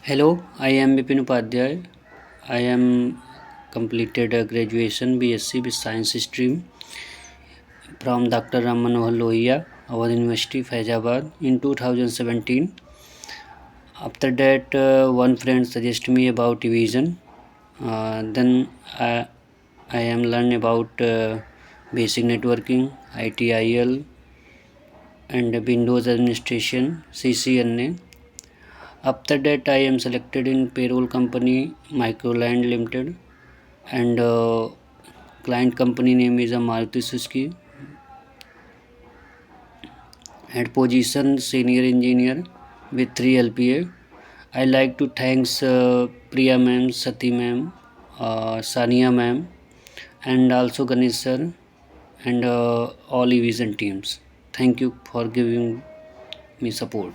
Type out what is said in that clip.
Hello, I am Vipin Upadhyay. I am completed a graduation B.Sc with science stream from Dr. Manohar Lohia, Awadh University, Faizabad in 2017. After that, one friend suggested me about Evision. Then I am learn about basic networking, ITIL, and Windows administration, CCNA. After that, I am selected in payroll company Microland Limited, and client company name is a Maruti Suzuki, at position senior engineer with 3 LPA. I like to thanks Priya ma'am, Sati ma'am, Sania ma'am, and also Ganesh sir, and all Evision teams. Thank you for giving me support.